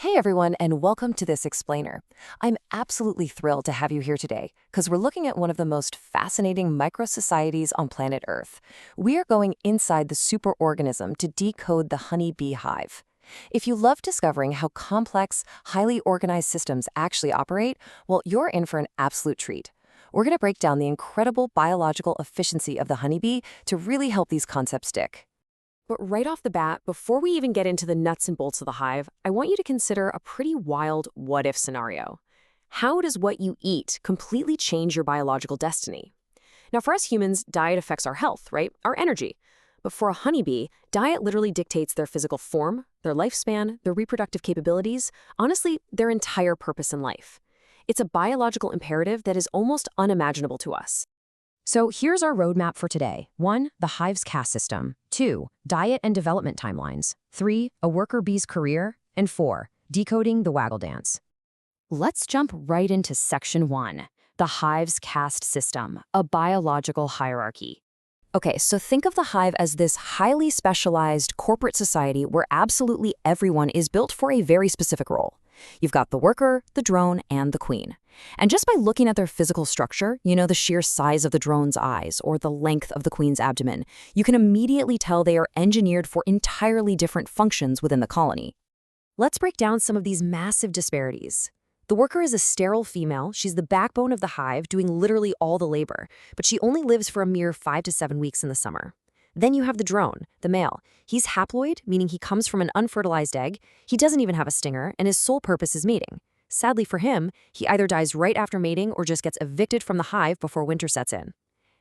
Hey everyone, and welcome to this explainer. I'm absolutely thrilled to have you here today because we're looking at one of the most fascinating microsocieties on planet Earth. We are going inside the superorganism to decode the honey beehive. If you love discovering how complex, highly organized systems actually operate, well, you're in for an absolute treat. We're going to break down the incredible biological efficiency of the honeybee to really help these concepts stick. But right off the bat, before we even get into the nuts and bolts of the hive, I want you to consider a pretty wild what-if scenario. How does what you eat completely change your biological destiny? Now, for us humans, diet affects our health, right? Our energy. But for a honeybee, diet literally dictates their physical form, their lifespan, their reproductive capabilities, honestly, their entire purpose in life. It's a biological imperative that is almost unimaginable to us. So here's our roadmap for today. 1. The hive's caste system. 2. Diet and development timelines. 3. A worker bee's career. And 4. Decoding the Waggle Dance. Let's jump right into Section 1. The hive's caste system, a biological hierarchy. Okay, so think of the hive as this highly specialized corporate society where absolutely everyone is built for a very specific role. You've got the worker, the drone, and the queen. And just by looking at their physical structure, the sheer size of the drone's eyes or the length of the queen's abdomen, you can immediately tell they are engineered for entirely different functions within the colony. Let's break down some of these massive disparities. The worker is a sterile female. She's the backbone of the hive, doing literally all the labor, but she only lives for a mere 5 to 7 weeks in the summer. Then you have the drone, the male. He's haploid, meaning he comes from an unfertilized egg. He doesn't even have a stinger, and his sole purpose is mating. Sadly for him, he either dies right after mating or just gets evicted from the hive before winter sets in.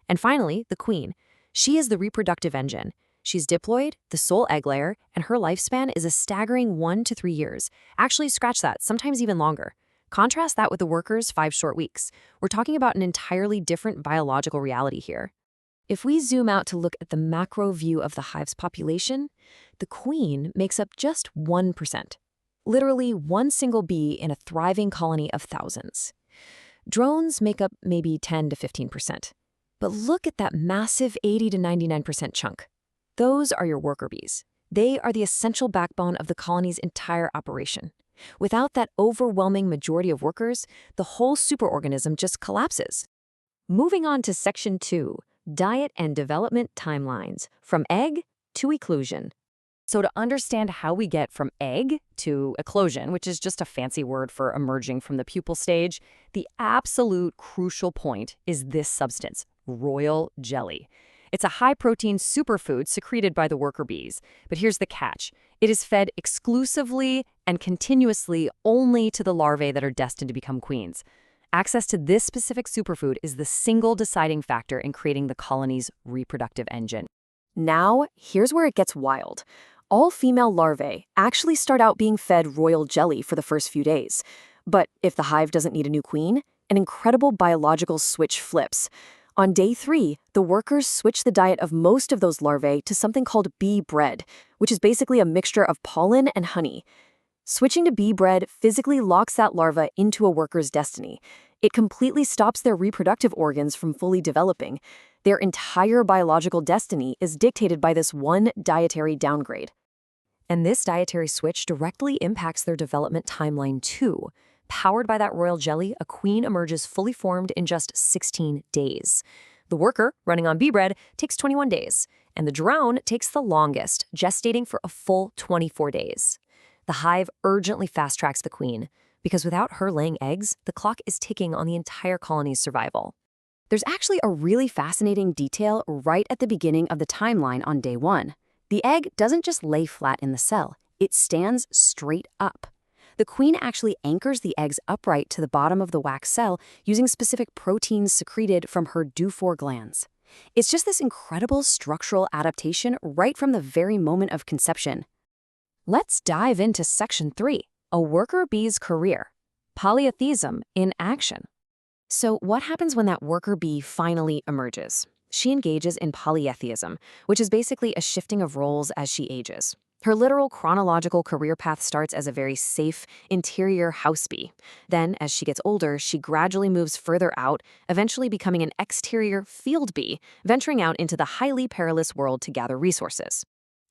And finally, the queen. She is the reproductive engine. She's diploid, the sole egg layer, and her lifespan is a staggering 1 to 3 years. Actually, scratch that, sometimes even longer. Contrast that with the worker's 5 short weeks. We're talking about an entirely different biological reality here. If we zoom out to look at the macro view of the hive's population, the queen makes up just 1%. Literally one single bee in a thriving colony of thousands. Drones make up maybe 10 to 15%. But look at that massive 80 to 99% chunk. Those are your worker bees. They are the essential backbone of the colony's entire operation. Without that overwhelming majority of workers, the whole superorganism just collapses. Moving on to Section 2, Diet and Development Timelines, from egg to eclosion. So to understand how we get from egg to eclosion, which is just a fancy word for emerging from the pupal stage, the absolute crucial point is this substance, royal jelly. It's a high-protein superfood secreted by the worker bees. But here's the catch. It is fed exclusively and continuously only to the larvae that are destined to become queens. Access to this specific superfood is the single deciding factor in creating the colony's reproductive engine. Now, here's where it gets wild. All female larvae actually start out being fed royal jelly for the first few days. But if the hive doesn't need a new queen, an incredible biological switch flips. On day 3, the workers switch the diet of most of those larvae to something called bee bread, which is basically a mixture of pollen and honey. Switching to bee bread physically locks that larva into a worker's destiny. It completely stops their reproductive organs from fully developing. Their entire biological destiny is dictated by this one dietary downgrade. And this dietary switch directly impacts their development timeline too. Powered by that royal jelly, a queen emerges fully formed in just 16 days. The worker, running on bee bread, takes 21 days, and the drone takes the longest, gestating for a full 24 days. The hive urgently fast-tracks the queen, because without her laying eggs, the clock is ticking on the entire colony's survival. There's actually a really fascinating detail right at the beginning of the timeline on day 1. The egg doesn't just lay flat in the cell, it stands straight up. The queen actually anchors the eggs upright to the bottom of the wax cell using specific proteins secreted from her Dufour glands. It's just this incredible structural adaptation right from the very moment of conception. Let's dive into Section 3, a worker bee's career. Polyatheism in action. So what happens when that worker bee finally emerges? She engages in polyatheism, which is basically a shifting of roles as she ages. Her literal chronological career path starts as a very safe, interior house bee. Then, as she gets older, she gradually moves further out, eventually becoming an exterior field bee, venturing out into the highly perilous world to gather resources.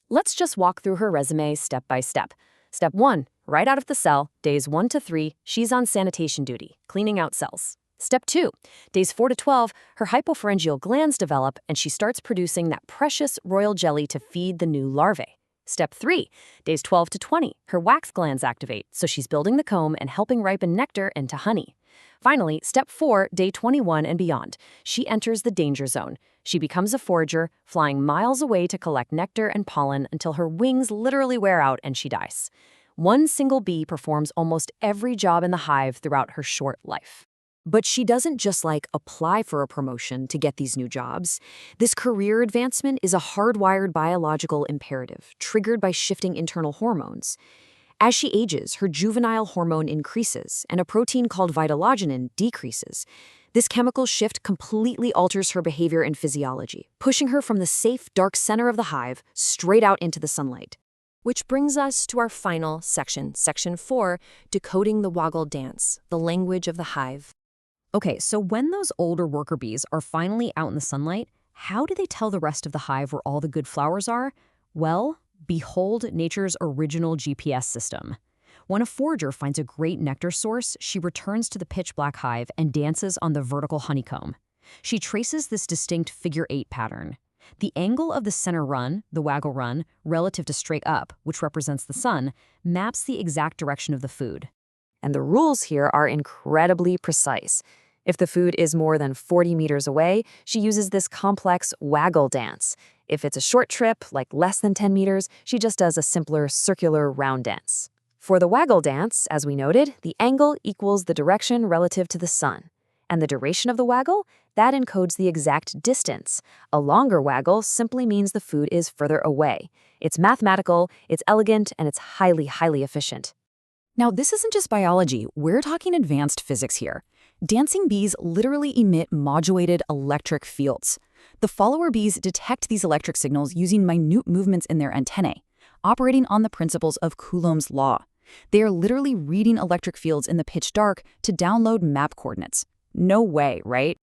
Let's just walk through her resume step by step. Step 1. Right out of the cell, days 1 to 3, she's on sanitation duty, cleaning out cells. Step 2. Days 4 to 12, her hypopharyngeal glands develop and she starts producing that precious royal jelly to feed the new larvae. Step 3. Days 12 to 20, her wax glands activate, so she's building the comb and helping ripen nectar into honey. Finally, step 4, day 21 and beyond, she enters the danger zone. She becomes a forager, flying miles away to collect nectar and pollen until her wings literally wear out and she dies. One single bee performs almost every job in the hive throughout her short life. But she doesn't just apply for a promotion to get these new jobs. This career advancement is a hardwired biological imperative, triggered by shifting internal hormones. As she ages, her juvenile hormone increases, and a protein called vitellogenin decreases. This chemical shift completely alters her behavior and physiology, pushing her from the safe, dark center of the hive straight out into the sunlight. Which brings us to our final section, Section 4, Decoding the Waggle Dance, the language of the hive. Okay, so when those older worker bees are finally out in the sunlight, how do they tell the rest of the hive where all the good flowers are? Well, behold nature's original GPS system. When a forager finds a great nectar source, she returns to the pitch-black hive and dances on the vertical honeycomb. She traces this distinct figure-8 pattern. The angle of the center run, the waggle run, relative to straight up, which represents the sun, maps the exact direction of the food. And the rules here are incredibly precise. If the food is more than 40 meters away, she uses this complex waggle dance. If it's a short trip, like less than 10 meters, she just does a simpler circular round dance. For the waggle dance, as we noted, the angle equals the direction relative to the sun. And the duration of the waggle, that encodes the exact distance. A longer waggle simply means the food is further away. It's mathematical, it's elegant, and it's highly, highly efficient. Now, this isn't just biology, we're talking advanced physics here. Dancing bees literally emit modulated electric fields. The follower bees detect these electric signals using minute movements in their antennae, operating on the principles of Coulomb's law. They are literally reading electric fields in the pitch dark to download map coordinates. No way, right?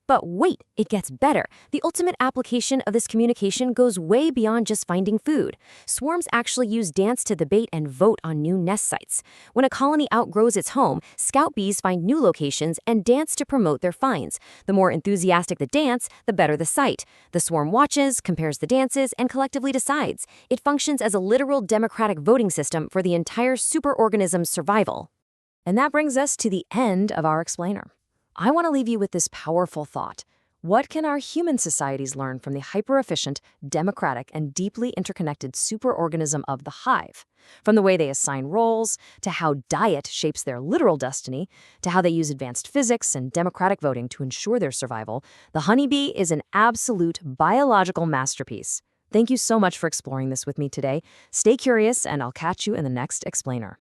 But wait, it gets better. The ultimate application of this communication goes way beyond just finding food. Swarms actually use dance to debate and vote on new nest sites. When a colony outgrows its home, scout bees find new locations and dance to promote their finds. The more enthusiastic the dance, the better the site. The swarm watches, compares the dances, and collectively decides. It functions as a literal democratic voting system for the entire superorganism's survival. And that brings us to the end of our explainer. I want to leave you with this powerful thought. What can our human societies learn from the hyper-efficient, democratic, and deeply interconnected superorganism of the hive? From the way they assign roles, to how diet shapes their literal destiny, to how they use advanced physics and democratic voting to ensure their survival, the honeybee is an absolute biological masterpiece. Thank you so much for exploring this with me today. Stay curious, and I'll catch you in the next explainer.